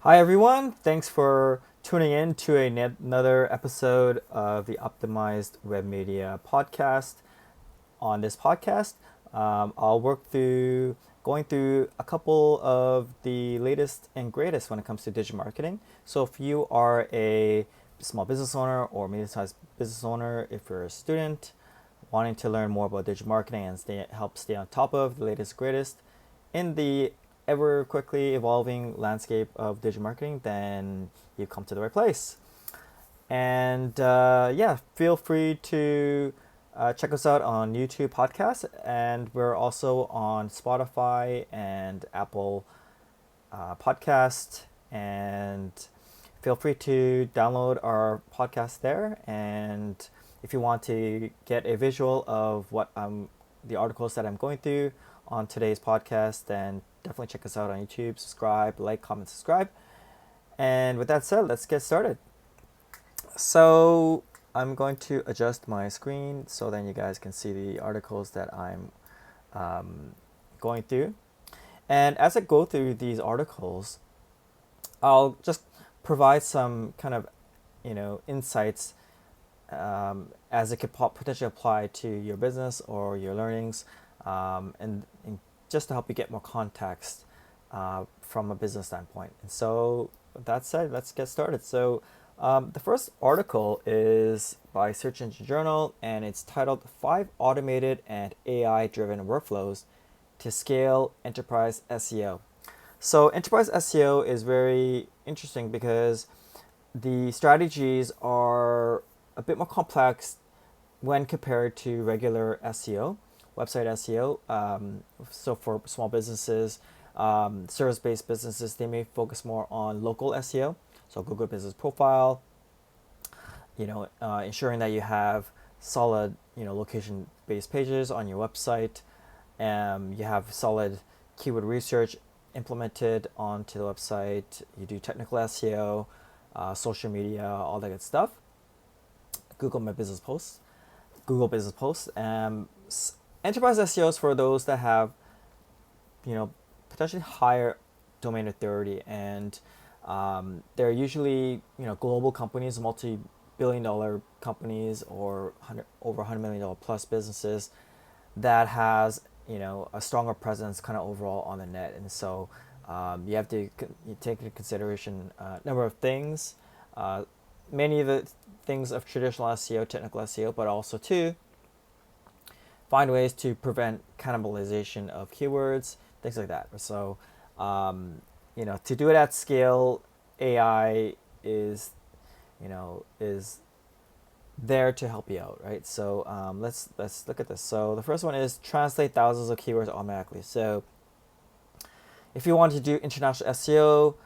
Hi, everyone. Thanks for tuning in to another episode of the Optimized Web Media podcast. On this podcast, I'll work through going through a couple of the latest and greatest when it comes to digital marketing. So, if you are a small business owner or medium-sized business owner, if you're a student wanting to learn more about digital marketing and help stay on top of the latest greatest in the ever quickly evolving landscape of digital marketing, then you've come to the right place. And yeah, feel free to check us out on YouTube podcasts, and we're also on Spotify and Apple Podcast. And feel free to download our podcast there. And if you want to get a visual of the articles that I'm going through on today's podcast, then definitely check us out on YouTube. Subscribe, like, comment, subscribe. And with that said, let's get started. So I'm going to adjust my screen so then you guys can see the articles that I'm going through. And as I go through these articles, I'll just provide some kind of, insights as it could potentially apply to your business or your learnings, and just to help you get more context from a business standpoint. And so, with that said, let's get started. So, the first article is by Search Engine Journal, and it's titled Five Automated and AI Driven Workflows to Scale Enterprise SEO. So, enterprise SEO is very interesting because the strategies are a bit more complex when compared to regular SEO, website SEO. So for small businesses, service-based businesses, they may focus more on local SEO, so Google Business Profile. Ensuring that you have solid, location-based pages on your website. You have solid keyword research implemented onto the website. You do technical SEO, social media, all that good stuff. Google My Business Posts, Google Business Posts. Enterprise SEO is for those that have, potentially higher domain authority, and they're usually, global companies, multi-billion-dollar companies, or over $100 million plus businesses that has, a stronger presence kind of overall on the net. And so you have to you take into consideration a number of things, many of the things of traditional SEO, technical SEO, but also to find ways to prevent cannibalization of keywords, things like that. So, to do it at scale, AI is there to help you out, right? So let's look at this. So the first one is translate thousands of keywords automatically. So if you want to do international SEO,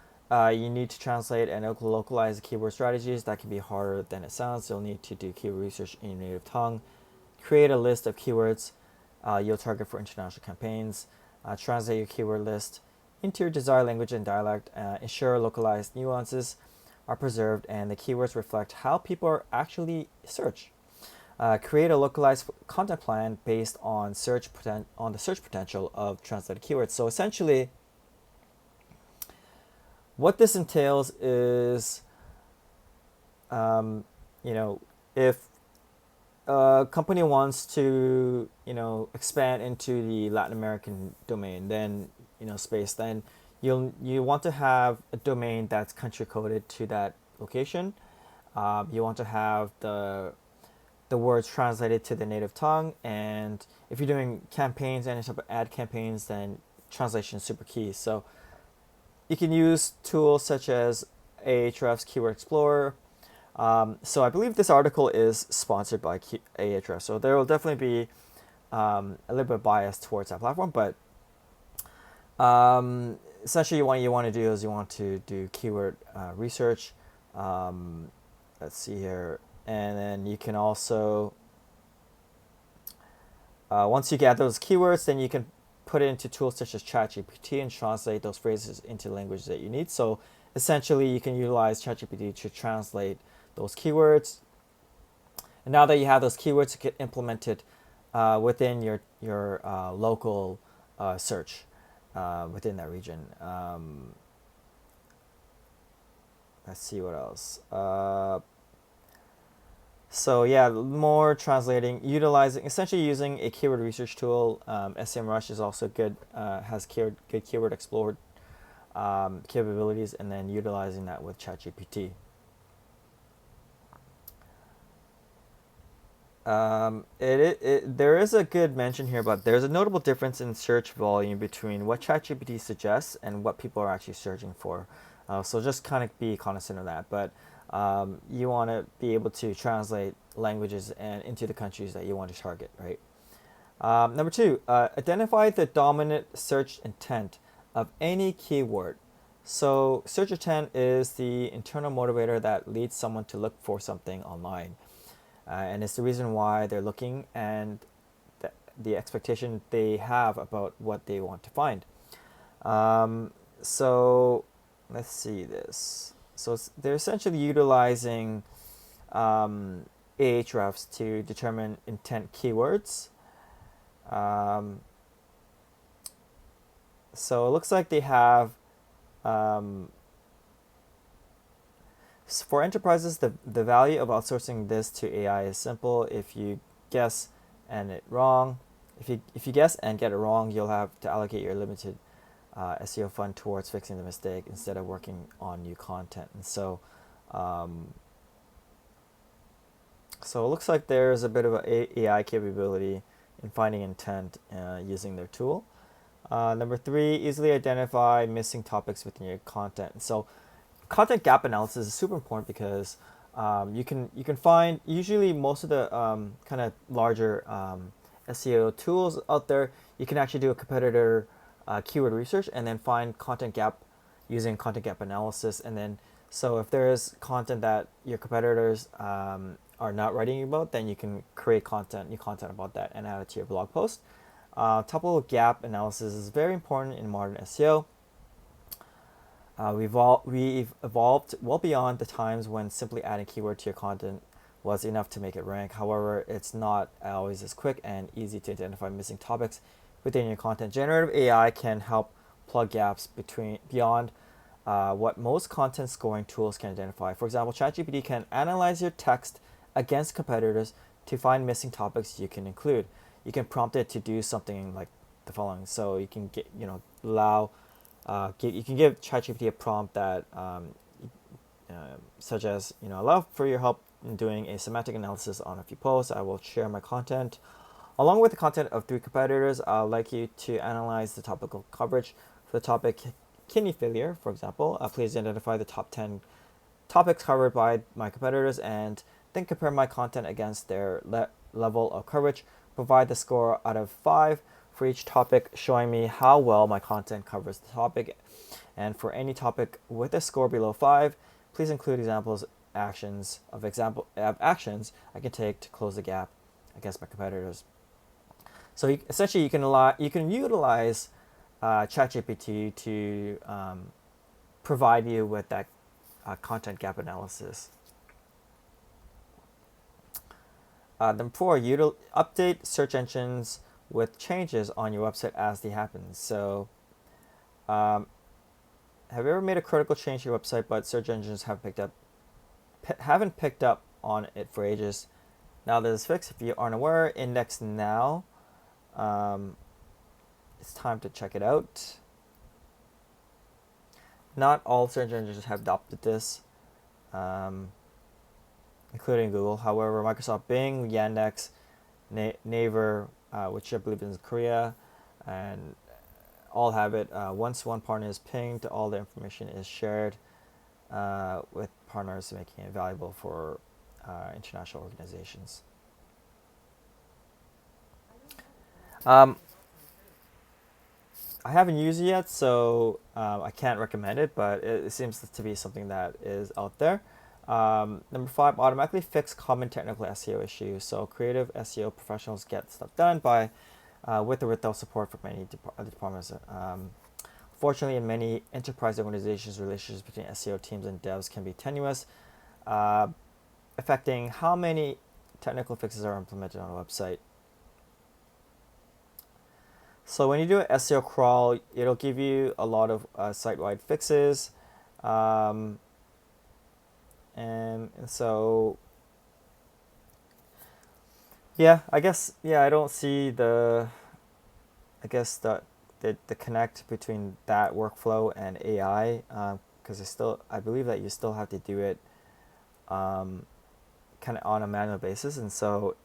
you need to translate and localize the keyword strategies. That can be harder than it sounds. You'll need to do keyword research in your native tongue. Create a list of keywords you'll target for international campaigns. Translate your keyword list into your desired language and dialect. Ensure localized nuances are preserved and the keywords reflect how people actually search. Create a localized content plan based on the search potential of translated keywords. So essentially, what this entails is, if a company wants to, expand into the Latin American domain, then, space, then you want to have a domain that's country coded to that location. You want to have the words translated to the native tongue, and if you're doing campaigns and type of ad campaigns, then translation is super key. So you can use tools such as Ahrefs Keyword Explorer. So I believe this article is sponsored by Ahrefs, so there will definitely be a little bit biased towards that platform, but essentially what you want to do is you want to do keyword research. Let's see here, and then you can also, once you get those keywords, then you can put it into tools such as ChatGPT and translate those phrases into language that you need. So essentially, you can utilize ChatGPT to translate those keywords. And now that you have those keywords, you get implemented within your local search within that region. let's see what else. So yeah, more translating, utilizing, essentially using a keyword research tool. SEMrush is also good, has good keyword explorer capabilities, and then utilizing that with ChatGPT. There is a good mention here, but there's a notable difference in search volume between what ChatGPT suggests and what people are actually searching for. So just kind of be cognizant of that. But you want to be able to translate languages and into the countries that you want to target, right? Number two, identify the dominant search intent of any keyword. So search intent is the internal motivator that leads someone to look for something online. And it's the reason why they're looking and the expectation they have about what they want to find. So let's see this. So they're essentially utilizing Ahrefs to determine intent keywords. So it looks like they have for enterprises, the value of outsourcing this to AI is simple. If you guess and it wrong, if you guess and get it wrong, you'll have to allocate your limited SEO fund towards fixing the mistake instead of working on new content. And so it looks like there's a bit of a AI capability in finding intent using their tool. Number three, easily identify missing topics within your content. So content gap analysis is super important because you can find usually most of the kind of larger SEO tools out there. You can actually do a competitor keyword research and then find content gap using content gap analysis. And then so if there is content that your competitors are not writing about, then you can create new content about that and add it to your blog post. Topical gap analysis is very important in modern SEO. We've evolved well beyond the times when simply adding keyword to your content was enough to make it rank. However, it's not always as quick and easy to identify missing topics within your content. Generative AI can help plug gaps beyond what most content scoring tools can identify. For example, ChatGPT can analyze your text against competitors to find missing topics you can include. You can prompt it to do something like the following. So you can you can give ChatGPT a prompt that, such as, allow for your help in doing a semantic analysis on a few posts. I will share my content. Along with the content of 3 competitors, I'd like you to analyze the topical coverage for the topic kidney failure, for example. Please identify the top 10 topics covered by my competitors and then compare my content against their level of coverage. Provide the score out of 5 for each topic, showing me how well my content covers the topic. And for any topic with a score below 5, please include examples actions actions I can take to close the gap against my competitors. So essentially, you can utilize ChatGPT to provide you with that content gap analysis. Number 4, update search engines with changes on your website as they happen. So, have you ever made a critical change to your website, but search engines haven't picked up on it for ages? Now that it's fixed, if you aren't aware, index now. It's time to check it out. Not all search engines have adopted this, including Google. However, Microsoft Bing, Yandex, Naver, which I believe is in Korea, and all have it. Once one partner is pinged, all the information is shared with partners, making it valuable for international organizations. I haven't used it yet, so I can't recommend it, but it seems to be something that is out there. Number 5, automatically fix common technical SEO issues. So creative SEO professionals get stuff done with or without support from many other departments. Fortunately, in many enterprise organizations, relationships between SEO teams and devs can be tenuous, affecting how many technical fixes are implemented on a website. So when you do an SEO crawl, it'll give you a lot of site-wide fixes. And so yeah, I guess I don't see I guess the connect between that workflow and AI, because I believe that you still have to do it um, kind of on a manual basis, and so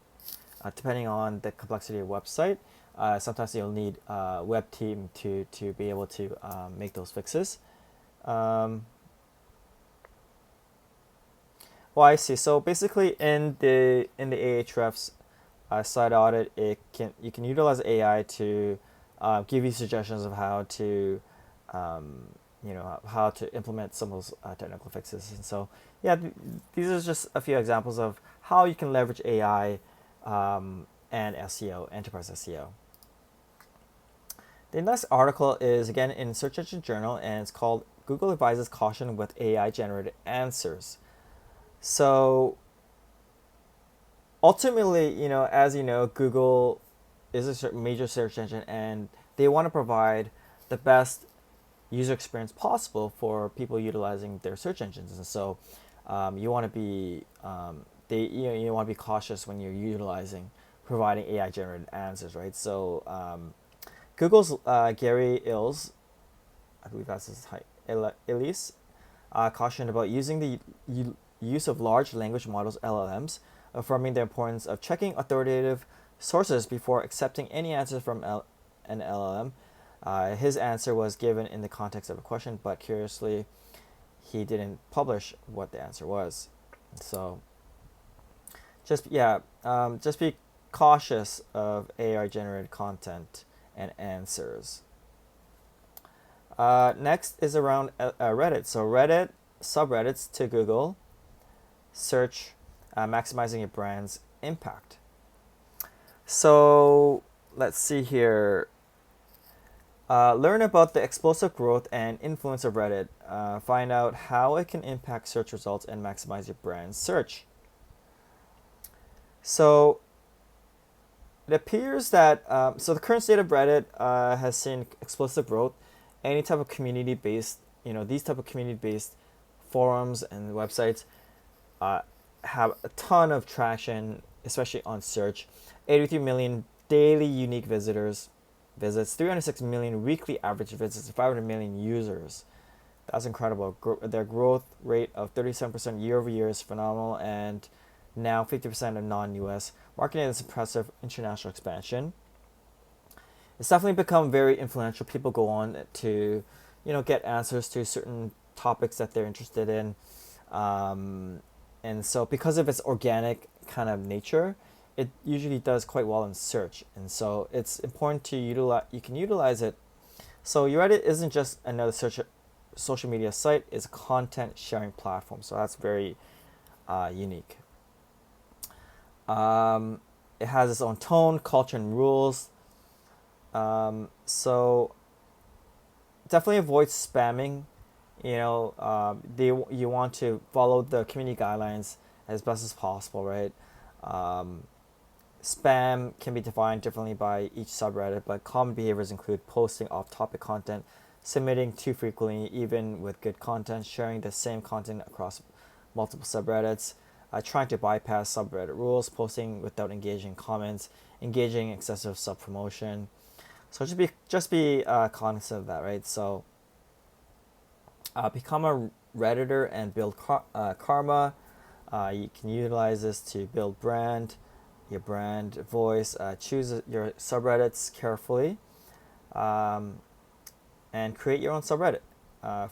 depending on the complexity of your website, sometimes you'll need a web team to be able to make those fixes. Um, well, I see. So basically, in the Ahrefs site audit, you can utilize AI to give you suggestions of how to um, how to implement some of those technical fixes. And so yeah, these are just a few examples of how you can leverage AI and SEO, enterprise SEO. The next article is again in Search Engine Journal, and it's called Google Advises Caution with AI Generated Answers. So ultimately, as you know, Google is a major search engine, and they want to provide the best user experience possible for people utilizing their search engines. And so, you want to be you want to be cautious when you're utilizing providing AI generated answers, right? So, Google's Gary Ilse, I believe that's his height, Elise, cautioned about using the use of large language models (LLMs), affirming the importance of checking authoritative sources before accepting any answers from an LLM. His answer was given in the context of a question, but curiously, he didn't publish what the answer was. So, just be cautious of AI generated content and answers. Next is around Reddit. So Reddit subreddits to Google search, maximizing your brand's impact. So let's see here. Learn about the explosive growth and influence of Reddit. Find out how it can impact search results and maximize your brand search. So it appears that so the current state of Reddit has seen explosive growth. Any type of community-based, these type of community-based forums and websites have a ton of traction, especially on search. 83 million daily unique visits, 306 million weekly average visits, 500 million users. That's incredible. Their growth rate of 37% year over year is phenomenal, and now 50% of non-US. Marketing is impressive international expansion. It's definitely become very influential. People go on to, get answers to certain topics that they're interested in. And so because of its organic kind of nature, it usually does quite well in search. And so it's important to utilize it. So Reddit isn't just another social media site, it's a content sharing platform. So that's very unique. It has its own tone, culture, and rules. So definitely avoid spamming. You want to follow the community guidelines as best as possible, right? Spam can be defined differently by each subreddit, but common behaviors include posting off-topic content, submitting too frequently, even with good content, sharing the same content across multiple subreddits, trying to bypass subreddit rules, posting without engaging comments, engaging excessive sub-promotion. So just be cognizant of that, right? So become a Redditor and build karma. You can utilize this to build your brand voice. Choose your subreddits carefully, and create your own subreddit.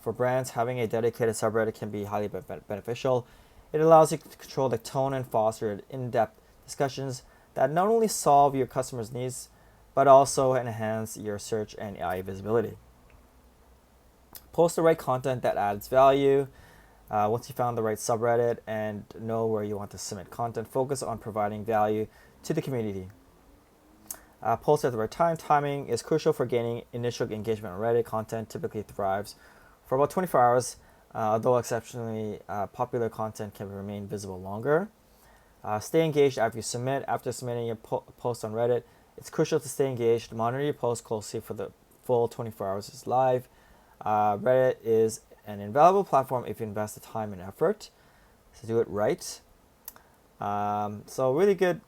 For brands, having a dedicated subreddit can be highly beneficial. It allows you to control the tone and foster in-depth discussions that not only solve your customers' needs, but also enhance your search and AI visibility. Post the right content that adds value. Once you found the right subreddit and know where you want to submit content, focus on providing value to the community. Post at the right time. Timing is crucial for gaining initial engagement on Reddit. Content typically thrives for about 24 hours, although exceptionally popular content can remain visible longer. Stay engaged after you submit. After submitting your post on Reddit, it's crucial to stay engaged. Monitor your post closely for the full 24 hours it's live. Reddit is an invaluable platform if you invest the time and effort. to do it right. So really good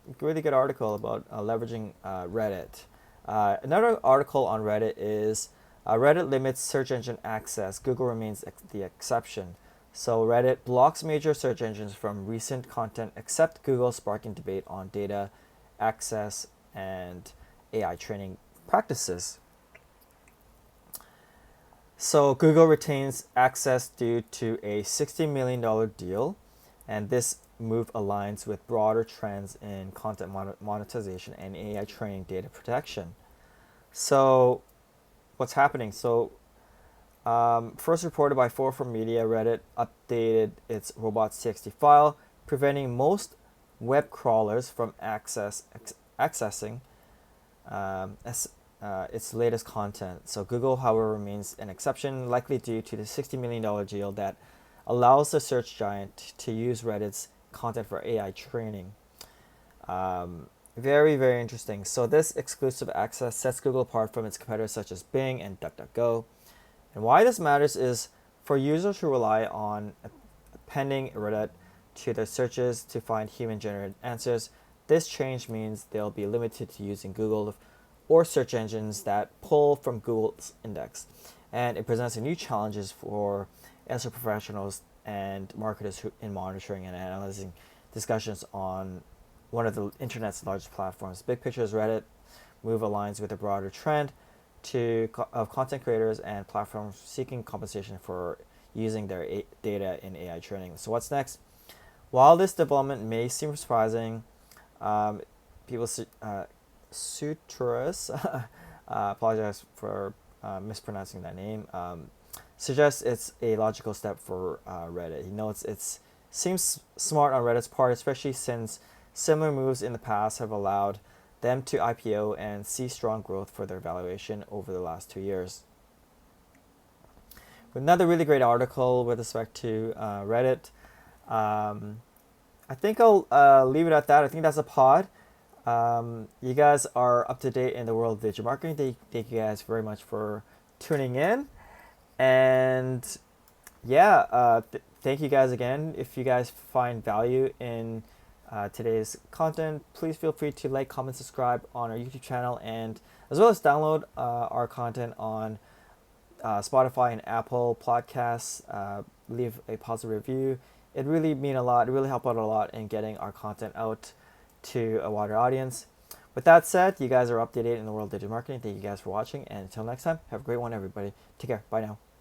article about leveraging Reddit. Another article on Reddit is Reddit limits search engine access. Google remains the exception. So Reddit blocks major search engines from recent content except Google, sparking debate on data access and AI training practices. So Google retains access due to a $60 million deal, and this move aligns with broader trends in content monetization and AI training data protection. So what's happening? So first reported by 4for-Media, Reddit updated its robots.txt file, preventing most web crawlers from accessing its latest content. So Google, however, remains an exception, likely due to the $60 million deal that allows the search giant to use Reddit's content for AI training. Very, very interesting. So this exclusive access sets Google apart from its competitors such as Bing and DuckDuckGo. And why this matters is for users who rely on appending Reddit to their searches to find human-generated answers, this change means they'll be limited to using Google or search engines that pull from Google's index. And it presents a new challenges for SEO professionals and marketers who, in monitoring and analyzing discussions on one of the internet's largest platforms. Big picture is Reddit move aligns with a broader trend of content creators and platforms seeking compensation for using their data in AI training. So what's next? While this development may seem surprising, people Sutras, apologize for mispronouncing that name, suggests it's a logical step for Reddit. It seems smart on Reddit's part, especially since similar moves in the past have allowed them to IPO and see strong growth for their valuation over the last 2 years. Another really great article with respect to Reddit. I think I'll leave it at that. I think that's a pod. You guys are up to date in the world of digital marketing. Thank you guys very much for tuning in. And yeah, thank you guys again. If you guys find value in today's content, please feel free to like, comment, subscribe on our YouTube channel, and as well as download our content on Spotify and Apple Podcasts. Leave a positive review. It really mean a lot. It really help out a lot in getting our content out to a wider audience. With that said, you guys are up to date in the world of digital marketing. Thank you guys for watching, and until next time, have a great one, everybody. Take care. Bye now.